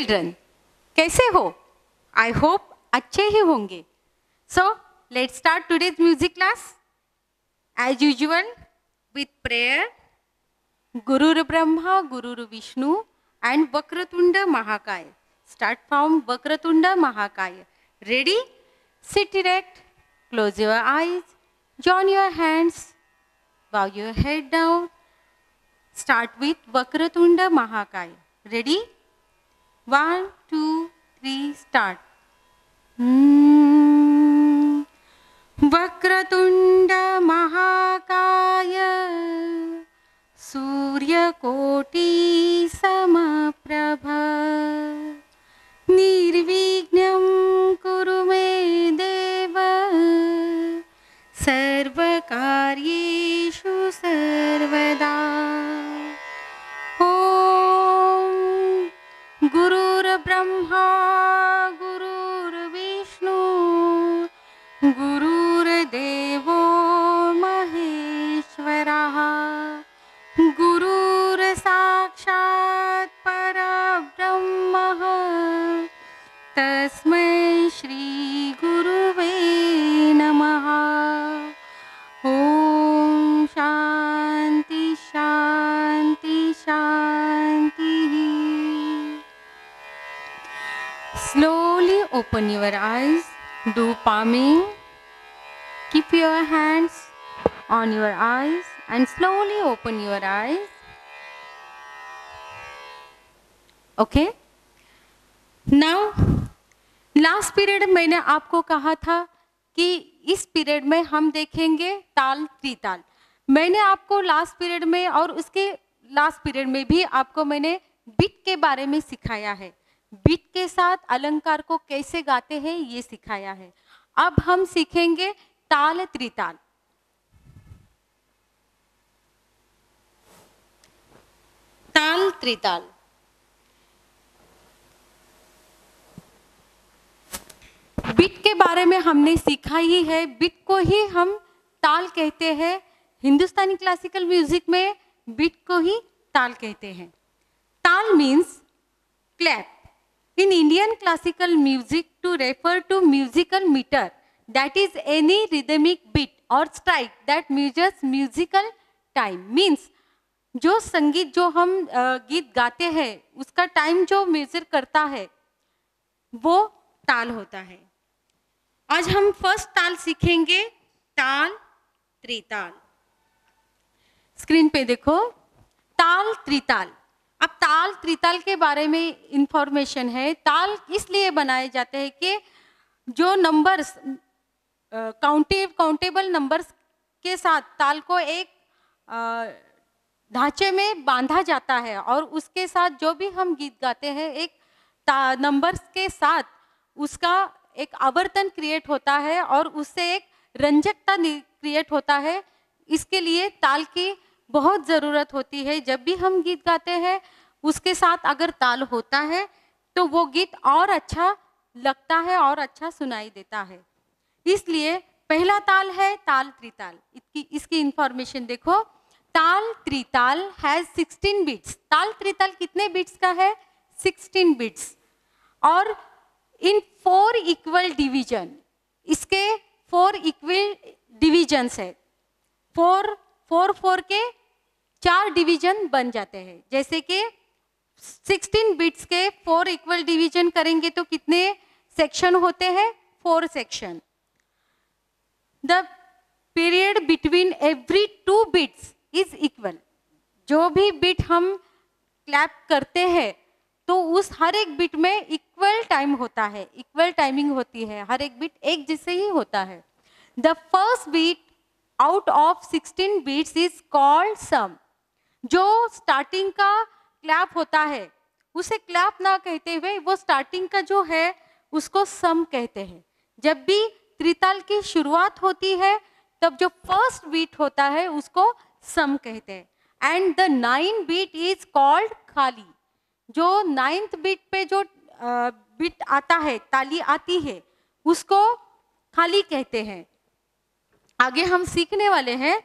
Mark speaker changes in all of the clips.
Speaker 1: Children, कैसे हो? I hope अच्छे ही होंगे। So let's start today's music class as usual with prayer. गुरुर ब्रह्मा गुरुर विष्णु एंड वक्रतुंड महाकाय। स्टार्ट फ्रॉम वक्रतुंड महाकाय। Ready? Sit erect, close your eyes, join your hands, bow your head down. Start with Vakratunda Mahakaya. Ready? 1, 2, 3, start. Vakratunda Mahakaya Surya Koti Samaprabha Nirvignam Kuru Me Deva सर्वकार्येषु सर्वदा। ॐ गुरुर्ब्रह्मा गुरुर्विष्णु गुरुर्देवो महेश्वरः गुरुर्साक्षात् परब्रह्मः तस्मै श्री गुरुवे नमः। ओम शांति शांति शांति। Slowly open your eyes, do palming, keep your hands on your eyes and slowly open your eyes. Okay? Now, last period मैंने आपको कहा था कि इस पीरियड में हम देखेंगे ताल त्रिताल। मैंने आपको लास्ट पीरियड में और उसके लास्ट पीरियड में भी आपको मैंने बीट के बारे में सिखाया है। बीट के साथ अलंकार को कैसे गाते हैं ये सिखाया है। अब हम सीखेंगे ताल त्रिताल। ताल त्रिताल। बीट के बारे में हमने सीखा ही है। बीट को ही हम ताल कहते हैं। हिंदुस्तानी क्लासिकल म्यूजिक में बीट को ही ताल कहते हैं। Taal means clap in Indian classical music to refer to musical meter that is any rhythmic beat or strike that measures musical time. Means जो संगीत जो हम गीत गाते हैं उसका टाइम जो मेजर करता है वो ताल होता है। आज हम फर्स्ट ताल सीखेंगे ताल त्रिताल। स्क्रीन पे देखो ताल त्रिताल। अब ताल त्रिताल के बारे में इंफॉर्मेशन है। ताल इसलिए बनाए जाते हैं कि जो नंबर्स काउंटेबल नंबर्स के साथ ताल को एक ढांचे में बांधा जाता है और उसके साथ जो भी हम गीत गाते हैं एक नंबर्स के साथ उसका एक आवर्तन क्रिएट होता है और उससे एक रंजकता क्रिएट होता है। इसके लिए ताल की बहुत ज़रूरत होती है। जब भी हम गीत गाते हैं उसके साथ अगर ताल होता है तो वो गीत और अच्छा लगता है और अच्छा सुनाई देता है। इसलिए पहला ताल है ताल त्रिताल। इसकी इंफॉर्मेशन देखो। ताल त्रिताल हैज 16 बीट्स। ताल त्रिताल कितने बीट्स का है? 16 बीट्स और इन 4 इक्वल डिवीजन। इसके 4 इक्वल डिवीजन्स है। 4 के 4 डिवीजन बन जाते हैं। जैसे कि 16 बिट्स के 4 इक्वल डिवीजन करेंगे तो कितने सेक्शन होते हैं? 4 section. The period between every 2 bits is equal. जो भी बिट हम क्लैप करते हैं तो उस हर एक बिट में इक्वल टाइम होता है, इक्वल टाइमिंग होती है। हर एक बिट एक जैसे ही होता है। The first beat out of 16 beats is called sam. जो स्टार्टिंग का क्लैप होता है उसे क्लैप ना कहते हुए वो स्टार्टिंग का जो है उसको सम कहते हैं। जब भी त्रिताल की शुरुआत होती है तब जो फर्स्ट बीट होता है उसको सम कहते हैं। And the 9th beat is called खाली। जो 9th बीट पे जो बीट आता है, ताली आती है, उसको खाली कहते हैं। आगे हम सीखने वाले हैं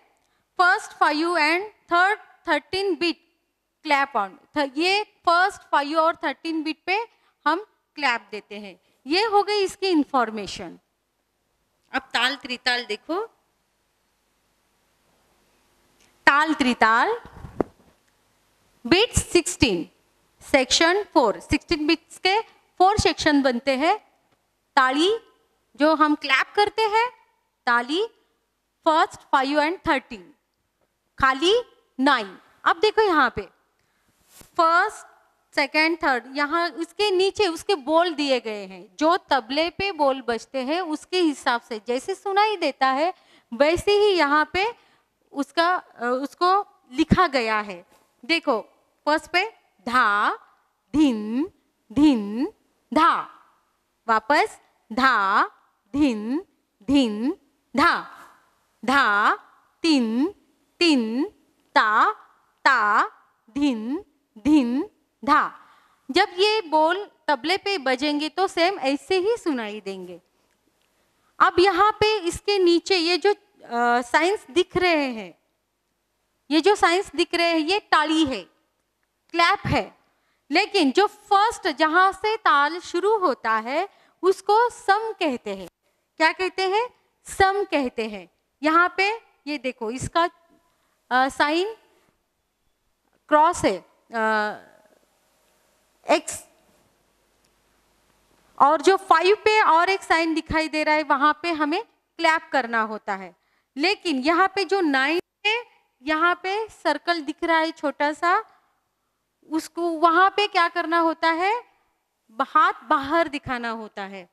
Speaker 1: first 5 and third 13 beat clap on. ये फर्स्ट 5 और 13 बीट पे हम क्लैप देते हैं। ये हो गई इसकी इंफॉर्मेशन। अब ताल त्रिताल देखो, ताल त्रिताल बीट्स 16, सेक्शन 4, 16 बीट्स के 4 सेक्शन बनते हैं। ताली जो हम क्लैप करते हैं, ताली फर्स्ट 5 एंड 13, खाली 9। अब देखो यहाँ पे फर्स्ट सेकेंड थर्ड, यहाँ उसके नीचे उसके बोल दिए गए हैं। जो तबले पे बोल बजते हैं उसके हिसाब से जैसे सुनाई देता है वैसे ही यहाँ पे उसको लिखा गया है। देखो फर्स्ट पे धा धिन धिन धा, वापस धा धिन धिन धा, धा तिन तिन ता ता धिन धिन धा। जब ये बोल तबले पे बजेंगे तो सेम ऐसे ही सुनाई देंगे। अब यहाँ पे इसके नीचे ये जो साइंस दिख रहे हैं, ये जो साइंस दिख रहे हैं ये ताली है, क्लैप है। लेकिन जो फर्स्ट जहां से ताल शुरू होता है उसको सम कहते हैं। क्या कहते हैं? सम कहते हैं। यहाँ पे ये देखो इसका साइन क्रॉस है, एक्स, और जो 5 पे और एक साइन दिखाई दे रहा है वहां पे हमें क्लैप करना होता है। लेकिन यहाँ पे जो 9 है, यहाँ पे सर्कल दिख रहा है छोटा सा, उसको वहां पे क्या करना होता है? हाथ बाहर दिखाना होता है।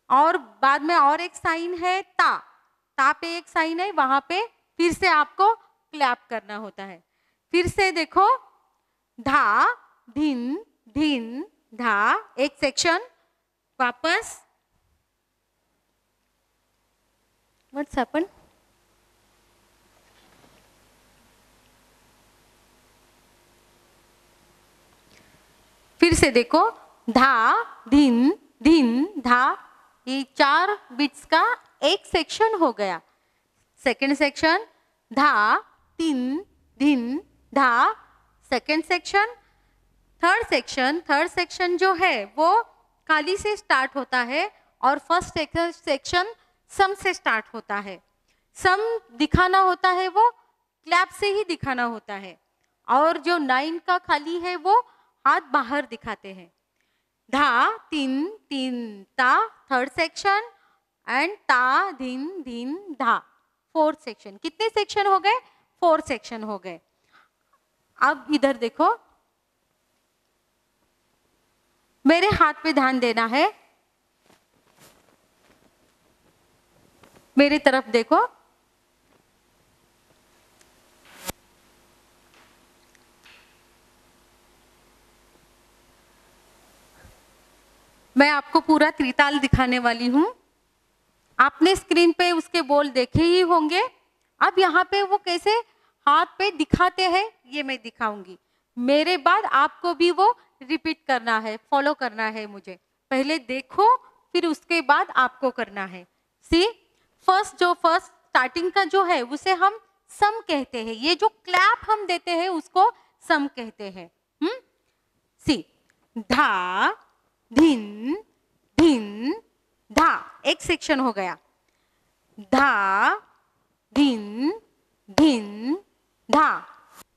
Speaker 1: और बाद में और एक साइन है ता, ता पे एक साइन है, वहां पे फिर से आपको क्लैप करना होता है। फिर से देखो धा धिन धिन धा, एक सेक्शन, वापस व्हाट्स हैपन, फिर से देखो धा धिन धिन धा, ये 4 बिट्स का एक सेक्शन हो गया। सेकंड सेक्शन धा तिन धिन धा, सेकंड सेक्शन। थर्ड सेक्शन जो है वो खाली से स्टार्ट होता है और फर्स्ट सेक्शन सम से स्टार्ट होता है। सम दिखाना होता है वो क्लैप से ही दिखाना होता है, और जो 9 का खाली है वो हाथ बाहर दिखाते हैं। धा तिन तिन ता थर्ड सेक्शन, एंड ता धिन धिन धा फोर्थ सेक्शन। कितने सेक्शन हो गए? 4 सेक्शन हो गए। अब इधर देखो, मेरे हाथ पे ध्यान देना है, मेरी तरफ देखो। मैं आपको पूरा त्रिताल दिखाने वाली हूं। आपने स्क्रीन पे उसके बोल देखे ही होंगे। अब यहाँ पे वो कैसे हाथ पे दिखाते हैं ये मैं दिखाऊंगी। मेरे बाद आपको भी वो रिपीट करना है, फॉलो करना है मुझे। पहले देखो फिर उसके बाद आपको करना है। सी फर्स्ट स्टार्टिंग का जो है उसे हम सम कहते हैं। ये जो क्लैप हम देते हैं उसको सम कहते हैं। सी धा धिन धिन धा, एक सेक्शन हो गया। धा धिन धिन धा,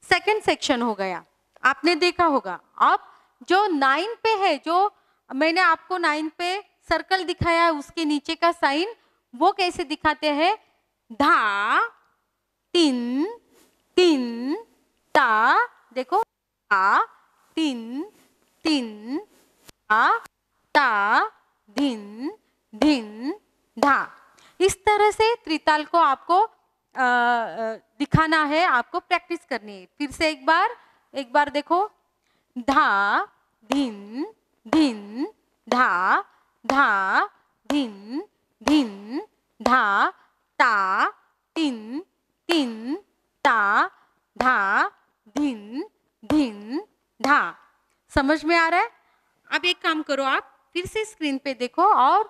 Speaker 1: सेकंड सेक्शन हो गया। आपने देखा होगा। अब जो 9 पे है, जो मैंने आपको 9 पे सर्कल दिखाया है उसके नीचे का साइन, वो कैसे दिखाते हैं? धा तिन तिन ता, देखो धा तिन तिन ता ता धिन धिन धा। इस तरह से त्रिताल को आपको दिखाना है, आपको प्रैक्टिस करनी है। फिर से एक बार देखो, धा धिन धिन धा, धा धिन धिन धा, ता तिन तिन ता, धा धिन धिन धा। समझ में आ रहा है? अब एक काम करो, आप फिर से स्क्रीन पे देखो और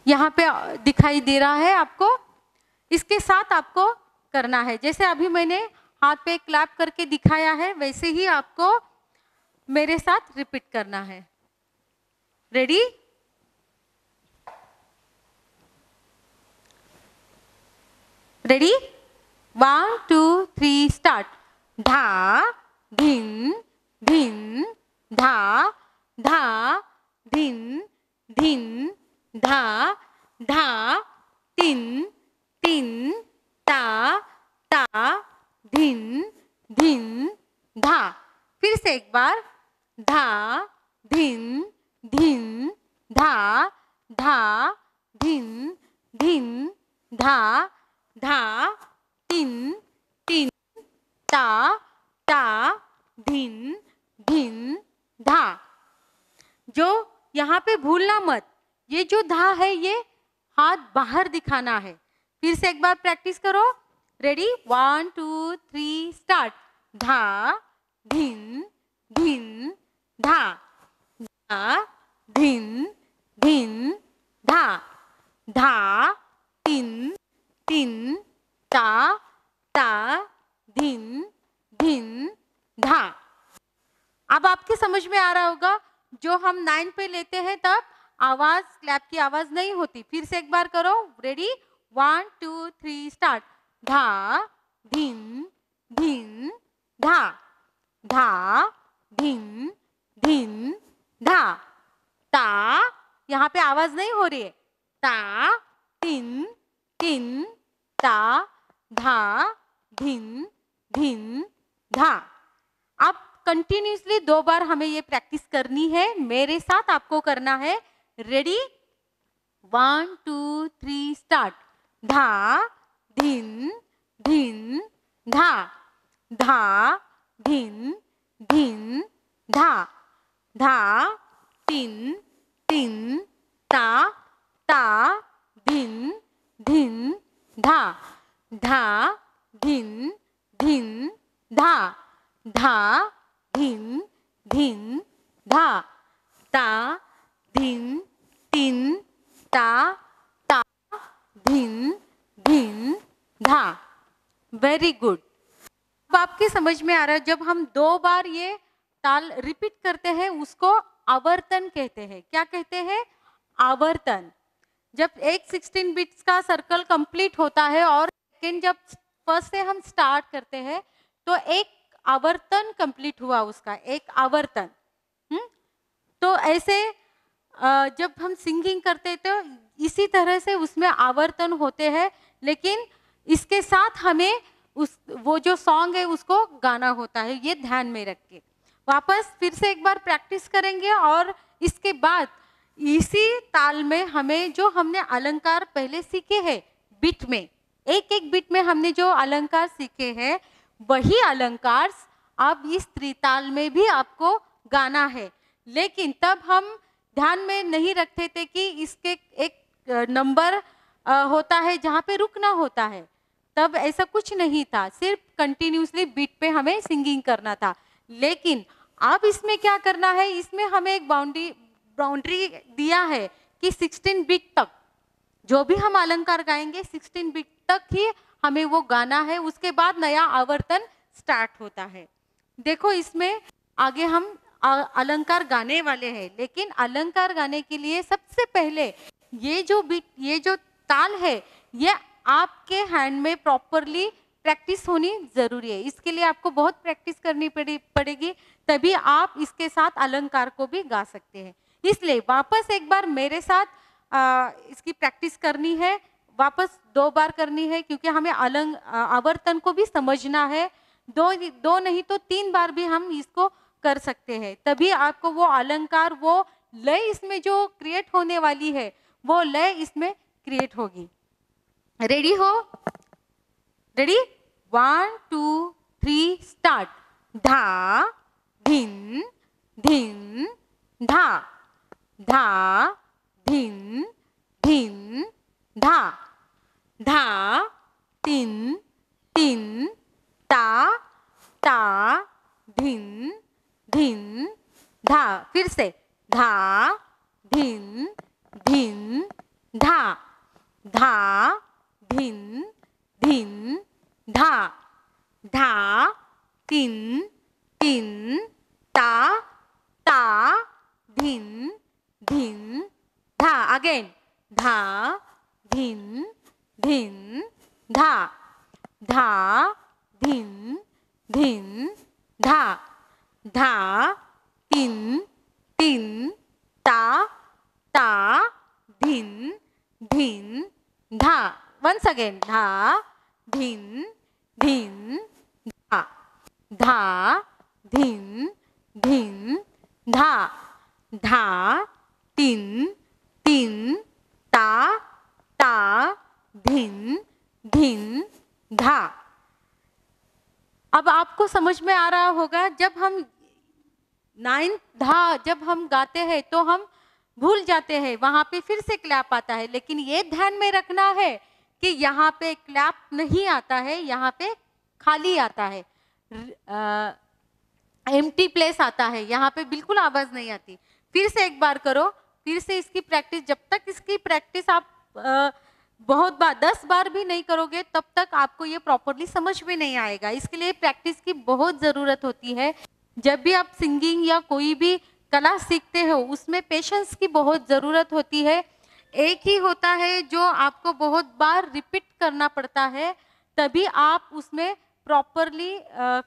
Speaker 1: यहाँ पे दिखाई दे रहा है आपको। इसके साथ आपको करना है। जैसे अभी मैंने हाथ पे क्लैप करके दिखाया है, वैसे ही आपको मेरे साथ रिपीट करना है। रेडी? रेडी? 1 2 3 स्टार्ट। धा धिन धिन धा धा धिन धिन धा धा तिन तिन ता ता धिन धिन धा। फिर से एक बार। धा धिन धिन धा धा धिन धिन धा धा तिन तिन ता ता धिन धिन धा। जो यहाँ पे भूलना मत, ये जो धा है ये हाथ बाहर दिखाना है। फिर से एक बार प्रैक्टिस करो। रेडी? 1 2 3 स्टार्ट। धा धिन धिन धा धा धिन धिन धा धा तिन तिन ता ता धिन धिन धा। अब आपके समझ में आ रहा होगा, जो हम 9 पे लेते हैं तब आवाज, क्लैप की आवाज नहीं होती। फिर से एक बार करो। रेडी? 1 2 3 स्टार्ट। धा धिन धिन धा धा धिन धिन धा ता, यहाँ पे आवाज नहीं हो रही है। ता तिन तिन ता धा धिन धिन धा। अब कंटिन्यूसली 2 बार हमें ये प्रैक्टिस करनी है, मेरे साथ आपको करना है। रेडी? 1 2 3 स्टार्ट। धा धिन धिन धा धा धिन धिन धा धा तिन तिन ता ता धिन धिन धा धा धिन धिन धा धा धिन धिन धा ता धिन तिन ता ता धिन धिन धा। Very good. अब आपके समझ में आ रहा है, जब हम 2 बार ये ताल रिपीट करते हैं उसको आवर्तन कहते हैं। क्या कहते हैं? आवर्तन। जब एक 16 बिट्स का सर्कल कंप्लीट होता है और सेकेंड जब फर्स्ट से हम स्टार्ट करते हैं तो एक आवर्तन कंप्लीट हुआ उसका, एक आवर्तन। तो ऐसे जब हम सिंगिंग करते तो इसी तरह से उसमें आवर्तन होते हैं, लेकिन इसके साथ हमें वो जो सॉन्ग है उसको गाना होता है। ये ध्यान में रख के वापस फिर से एक बार प्रैक्टिस करेंगे और इसके बाद इसी ताल में हमें जो हमने अलंकार पहले सीखे हैं बीट में, एक एक बीट में हमने जो अलंकार सीखे हैं वही अलंकार अब इस त्रिताल में भी आपको गाना है। लेकिन तब हम ध्यान में नहीं रखते थे कि इसके एक नंबर होता है जहाँ पे रुकना होता है, तब ऐसा कुछ नहीं था, सिर्फ कंटिन्यूसली बीट पे हमें सिंगिंग करना था। लेकिन अब इसमें क्या करना है, इसमें हमें एक बाउंड्री दिया है कि 16 बीट तक जो भी हम अलंकार गाएंगे 16 बीट तक ही हमें वो गाना है, उसके बाद नया आवर्तन स्टार्ट होता है। देखो इसमें आगे हम अलंकार गाने वाले हैं, लेकिन अलंकार गाने के लिए सबसे पहले ये जो बीट, ये जो ताल है, ये आपके हैंड में प्रॉपरली प्रैक्टिस होनी जरूरी है। इसके लिए आपको बहुत प्रैक्टिस करनी पड़ेगी, तभी आप इसके साथ अलंकार को भी गा सकते हैं। इसलिए वापस एक बार मेरे साथ इसकी प्रैक्टिस करनी है, वापस 2 बार करनी है, क्योंकि हमें आवर्तन को भी समझना है। 2 नहीं तो 3 बार भी हम इसको कर सकते हैं, तभी आपको वो अलंकार, वो लय इसमें जो क्रिएट होने वाली है वो लय इसमें क्रिएट होगी। रेडी हो? रेडी? 1 2 3 स्टार्ट। धा धिन धिन धा धा धिन धिन धा धा तिन तिन ता ता धिन धिन धा। फिर से धा धिन धिन धा धा धिन धिन धा धा, तिन तिन, ता ता, धिन धिन, धा। अगेन धा धिन धिन, धा धा, धिन धिन, धा धा, तिन तिन, ता ता, धिन धिन, धा। वंस अगेन धा धिन धिन, धा धा, धिन धिन, धा धा, तिन तिन, ता ता, धिन धिन, धा। अब आपको समझ में आ रहा होगा, जब हम 9th धा जब हम गाते हैं तो हम भूल जाते हैं, वहां पे फिर से क्लैप आता है, लेकिन ये ध्यान में रखना है कि यहाँ पे क्लैप नहीं आता है, यहाँ पे खाली आता है, एम्प्टी प्लेस आता है, यहाँ पे बिल्कुल आवाज नहीं आती। फिर से एक बार करो, फिर से इसकी प्रैक्टिस, जब तक इसकी प्रैक्टिस आप बहुत बार 10 बार भी नहीं करोगे तब तक आपको ये प्रॉपरली समझ में नहीं आएगा। इसके लिए प्रैक्टिस की बहुत ज़रूरत होती है। जब भी आप सिंगिंग या कोई भी कला सीखते हो उसमें पेशेंस की बहुत ज़रूरत होती है। एक ही होता है जो आपको बहुत बार रिपीट करना पड़ता है, तभी आप उसमें प्रॉपरली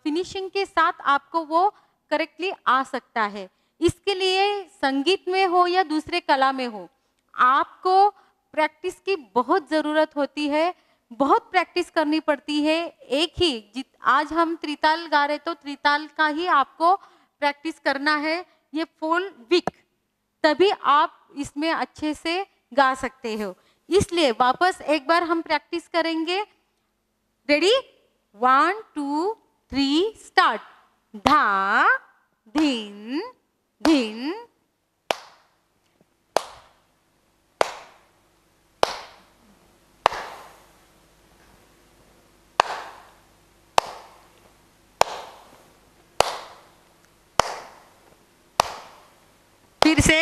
Speaker 1: फिनिशिंग के साथ आपको वो करेक्टली आ सकता है। इसके लिए संगीत में हो या दूसरे कला में हो, आपको प्रैक्टिस की बहुत ज़रूरत होती है, बहुत प्रैक्टिस करनी पड़ती है। एक ही आज हम त्रिताल गा रहे तो त्रिताल का ही आपको प्रैक्टिस करना है, ये फुल वीक, तभी आप इसमें अच्छे से गा सकते हो। इसलिए वापस एक बार हम प्रैक्टिस करेंगे। Ready, 1 2 3 start. धा धिन धिन, फिर से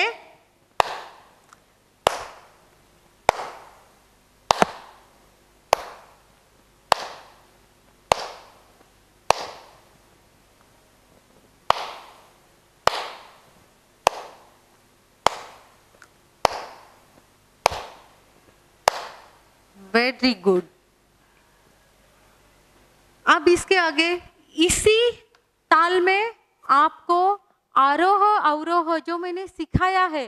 Speaker 1: वेरी गुड। अब इसके आगे इसी ताल में आपको आरोह अवरोह जो मैंने सिखाया है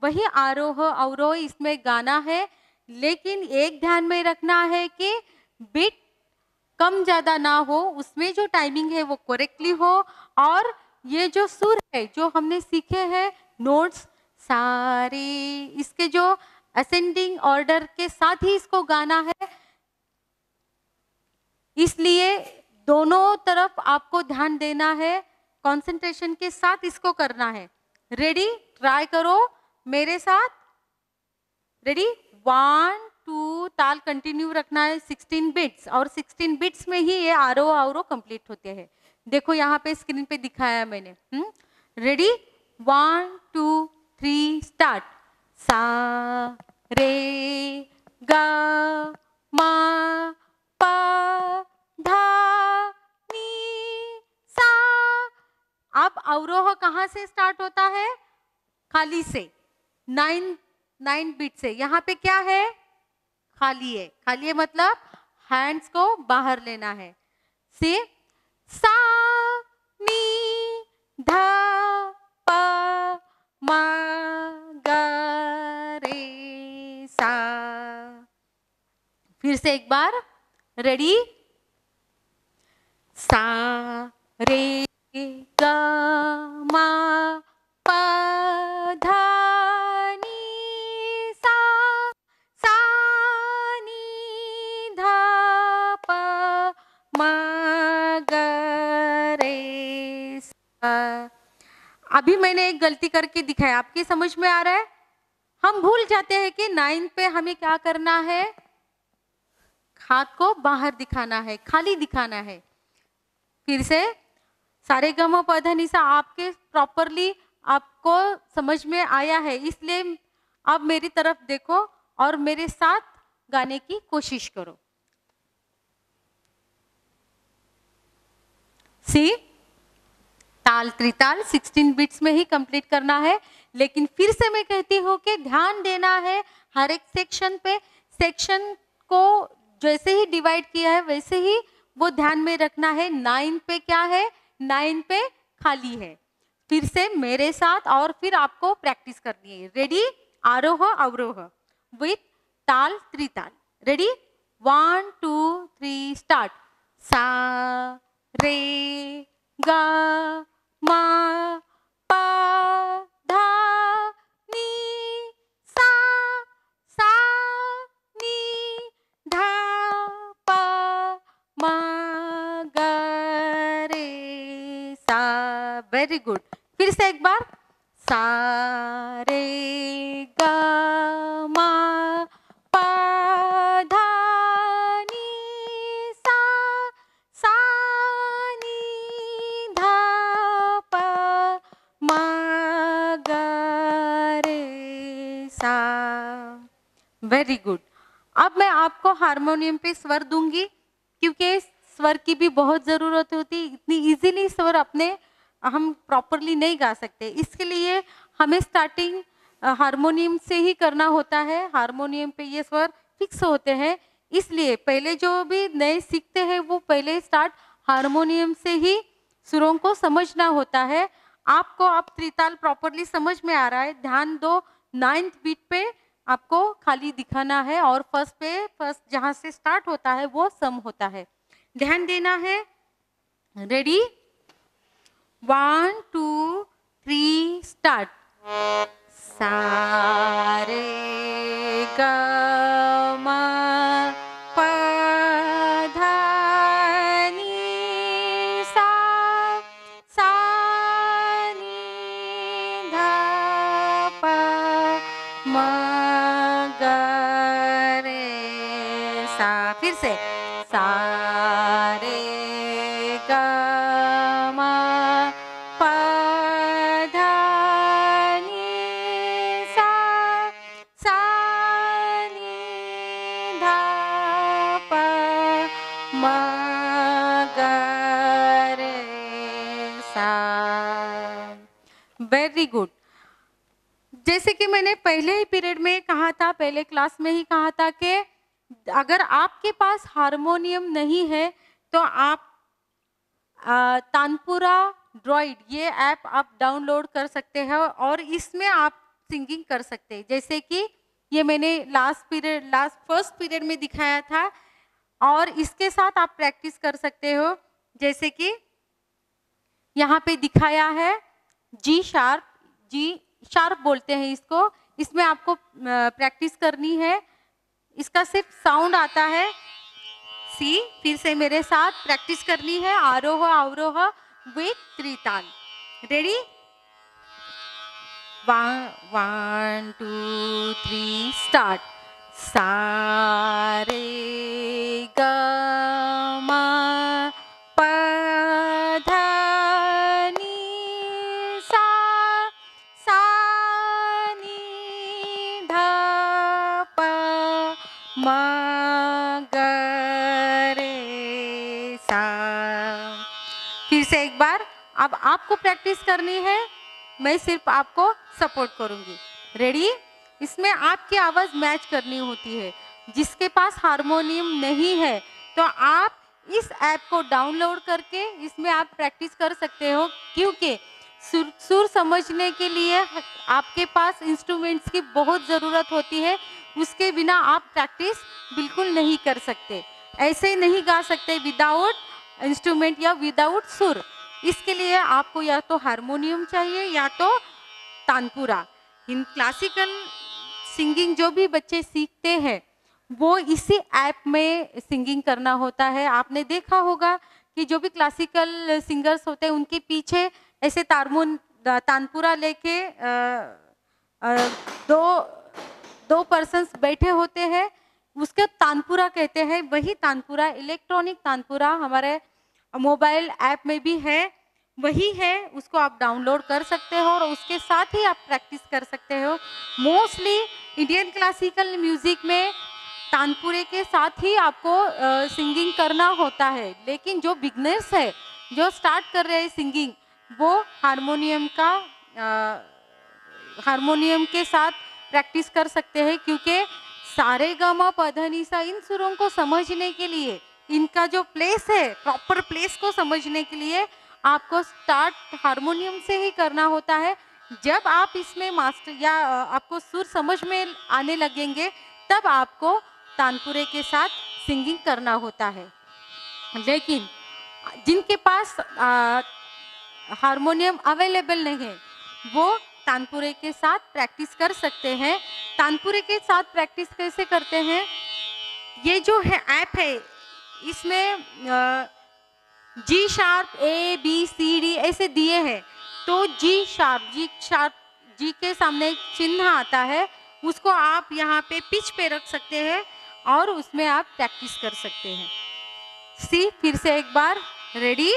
Speaker 1: वही आरोह अवरोह इसमें गाना है, लेकिन एक ध्यान में रखना है कि बीट कम ज़्यादा ना हो, उसमें जो टाइमिंग है वो करेक्टली हो, और ये जो सुर है जो हमने सीखे हैं नोट्स सारे, इसके जो असेंडिंग ऑर्डर के साथ ही इसको गाना है। इसलिए दोनों तरफ आपको ध्यान देना है, कंसंट्रेशन के साथ इसको करना है। रेडी, ट्राई करो मेरे साथ। रेडी, 1 2, ताल कंटिन्यू रखना है 16 बिट्स, और 16 बिट्स में ही ये आरो आवरो कंप्लीट होते हैं। देखो यहाँ पे स्क्रीन पे दिखाया है मैंने। Ready, 1 2 3 start. सा रे गा मा पा धा नी सा। अब अवरोह कहाँ से स्टार्ट होता है? खाली से, 9 बीट से। यहाँ पे क्या है? खाली है। खाली है मतलब हैंड्स को बाहर लेना है। से सा नी धा पा मा गा रे सा। फिर से एक बार, रेडी, सा रे गा मा पा धा नी सा, सा नी धा पा मा गा रे सा। अभी मैंने एक गलती करके दिखाया, आपकी समझ में आ रहा है? हम भूल जाते हैं कि 9 पे हमें क्या करना है, हाथ को बाहर दिखाना है, खाली दिखाना है। फिर से सारे गम पधा निसा आपके प्रॉपरली आपको समझ में आया है, इसलिए आप मेरी तरफ देखो और मेरे साथ गाने की कोशिश करो। सी ताल त्रिताल 16 बिट्स में ही कंप्लीट करना है। लेकिन फिर से मैं कहती हूँ कि ध्यान देना है हर एक सेक्शन पे। सेक्शन को जैसे ही डिवाइड किया है वैसे ही वो ध्यान में रखना है। 9 पे क्या है, 9 पे खाली है। फिर से मेरे साथ और फिर आपको प्रैक्टिस करनी है। रेडी, आरोह अवरोह विथ ताल त्रिताल। Ready, 1 2 3 start. सा रे गा मा पा धा नी सा सा नी धा पा मा गा रे सा। Very good. फिर से एक बार। सा रे गा मा पा धा नी सा सा नी धा पा मा गा रे सा। Very good. अब मैं आपको हारमोनियम पे स्वर दूंगी, क्योंकि स्वर की भी बहुत ज़रूरत होती है। इतनी इजीली स्वर अपने हम प्रॉपरली नहीं गा सकते, इसके लिए हमें स्टार्टिंग हारमोनियम से ही करना होता है। हारमोनियम पे ये स्वर फिक्स होते हैं, इसलिए पहले जो भी नए सीखते हैं वो पहले स्टार्ट हारमोनियम से ही सुरों को समझना होता है। आपको अब त्रिताल प्रॉपरली समझ में आ रहा है। ध्यान दो, 9th बीट पे आपको खाली दिखाना है और फर्स्ट जहाँ से स्टार्ट होता है वो सम होता है। ध्यान देना है। Ready, 1 2 3 start. सा रे गा मा पा धा नी सा सा नी धा पा मा गा रे सा। फिर से सा रे गा मा पा धा नी सा सा नी धा पा मा गा रे सा। Very good. जैसे कि मैंने पहले ही पीरियड में कहा था, पहले क्लास में ही कहा था कि अगर आपके पास हारमोनियम नहीं है तो आप तानपुरा ड्रॉइड ये ऐप आप डाउनलोड कर सकते हैं और इसमें आप सिंगिंग कर सकते हैं। जैसे कि ये मैंने फर्स्ट पीरियड में दिखाया था, और इसके साथ आप प्रैक्टिस कर सकते हो। जैसे कि यहाँ पे दिखाया है जी शार्प बोलते हैं इसको। इसमें आपको प्रैक्टिस करनी है। इसका सिर्फ साउंड आता है सी। फिर से मेरे साथ प्रैक्टिस करनी है आरोह अवरोह विथ त्रिताल। Ready, 1 2 3 start. सा रे गा मा पा धा नी सा सा नी धा पा मा गा रे सा। फिर से एक बार। अब आपको प्रैक्टिस करनी है, मैं सिर्फ आपको सपोर्ट करूंगी। रेडी, इसमें आपकी आवाज़ मैच करनी होती है। जिसके पास हारमोनियम नहीं है तो आप इस ऐप को डाउनलोड करके इसमें आप प्रैक्टिस कर सकते हो, क्योंकि सुर समझने के लिए आपके पास इंस्ट्रूमेंट्स की बहुत ज़रूरत होती है। उसके बिना आप प्रैक्टिस बिल्कुल नहीं कर सकते, ऐसे नहीं गा सकते विदाउट इंस्ट्रूमेंट या विदाउट सुर। इसके लिए आपको या तो हारमोनियम चाहिए या तो तानपुरा। इन क्लासिकल सिंगिंग जो भी बच्चे सीखते हैं वो इसी ऐप में सिंगिंग करना होता है। आपने देखा होगा कि जो भी क्लासिकल सिंगर्स होते हैं उनके पीछे ऐसे तानपुरा लेके दो पर्सन्स बैठे होते हैं, उसके तानपुरा कहते हैं। वही तानपुरा, इलेक्ट्रॉनिक तानपुरा हमारे मोबाइल ऐप में भी है, वही है। उसको आप डाउनलोड कर सकते हो और उसके साथ ही आप प्रैक्टिस कर सकते हो। मोस्टली इंडियन क्लासिकल म्यूजिक में तानपुरे के साथ ही आपको सिंगिंग करना होता है। लेकिन जो बिगनर्स है, जो स्टार्ट कर रहे हैं सिंगिंग, वो हारमोनियम के साथ प्रैक्टिस कर सकते हैं, क्योंकि सारे गामा पधनिसा इन सुरों को समझने के लिए, इनका जो प्लेस है, प्रॉपर प्लेस को समझने के लिए आपको स्टार्ट हारमोनियम से ही करना होता है। जब आप इसमें मास्टर या आपको सुर समझ में आने लगेंगे, तब आपको तानपुरे के साथ सिंगिंग करना होता है। लेकिन जिनके पास हारमोनियम अवेलेबल नहीं है, वो तानपुरे के साथ प्रैक्टिस कर सकते हैं। तानपुरे के साथ प्रैक्टिस कैसे करते हैं? ये जो है ऐप है, इसमें G sharp, A B C D ऐसे दिए हैं। तो जी शार्प जी के सामने एक चिन्ह आता है, उसको आप यहाँ पे पिच पे रख सकते हैं और उसमें आप प्रैक्टिस कर सकते हैं। सी, फिर से एक बार, रेडी,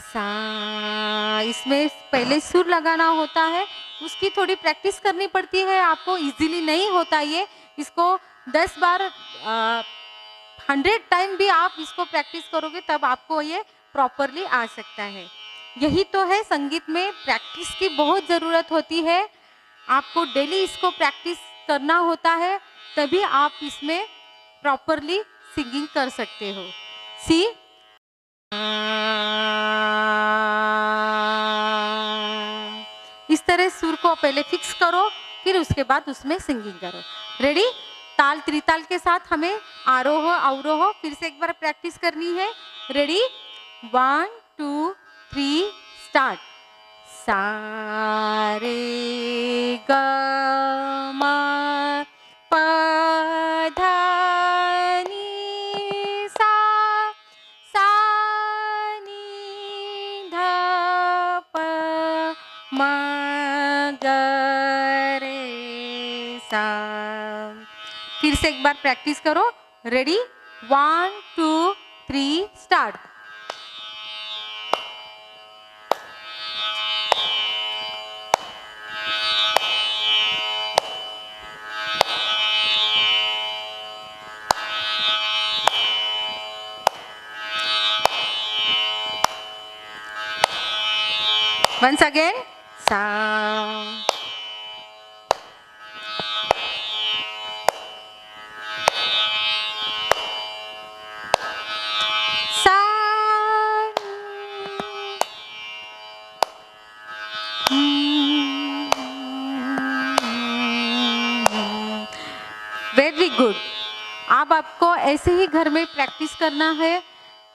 Speaker 1: सा, इसमें पहले सुर लगाना होता है, उसकी थोड़ी प्रैक्टिस करनी पड़ती है आपको, इजीली नहीं होता ये। इसको 10 बार 100 टाइम भी आप इसको प्रैक्टिस करोगे तब आपको ये प्रॉपरली आ सकता है। यही तो है, संगीत में प्रैक्टिस की बहुत ज़रूरत होती है। आपको डेली इसको प्रैक्टिस करना होता है, तभी आप इसमें प्रॉपरली सिंगिंग कर सकते हो। सी, इस तरह सुर को पहले फिक्स करो, फिर उसके बाद उसमें सिंगिंग करो। रेडी? ताल त्रिताल के साथ हमें आरोह अवरोह फिर से एक बार प्रैक्टिस करनी है। रेडी? 1 2 3 स्टार्ट। सा रे ग म प ध नि सा, सा नि ध प म ग रे सा। फिर से एक बार प्रैक्टिस करो। Ready? 1 2 3 start. Once again, sa, sa, very good. अब आपको ऐसे ही घर में प्रैक्टिस करना है।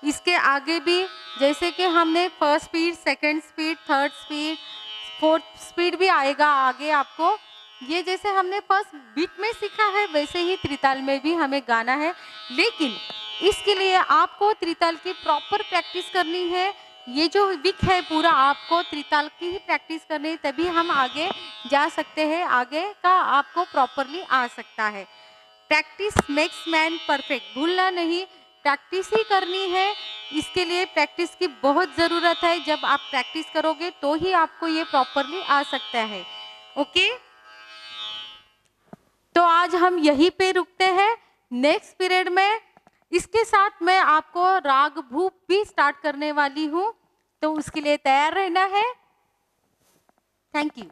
Speaker 1: इसके आगे भी जैसे कि हमने first speed, second speed, third speed, fourth speed भी आएगा आगे आपको। ये जैसे हमने फर्स्ट बीट में सीखा है, वैसे ही त्रिताल में भी हमें गाना है। लेकिन इसके लिए आपको त्रिताल की प्रॉपर प्रैक्टिस करनी है। ये जो वीक है पूरा आपको त्रिताल की ही प्रैक्टिस करनी है, तभी हम आगे जा सकते हैं। आगे का आपको प्रॉपरली आ सकता है। प्रैक्टिस मेक्स मैन परफेक्ट, भूलना नहीं, प्रैक्टिस ही करनी है। इसके लिए प्रैक्टिस की बहुत ज़रूरत है। जब आप प्रैक्टिस करोगे तो ही आपको ये प्रॉपरली आ सकता है। ओके, तो आज हम यहीं पे रुकते हैं। नेक्स्ट पीरियड में इसके साथ मैं आपको राग भूप भी स्टार्ट करने वाली हूँ, तो उसके लिए तैयार रहना है। Thank you.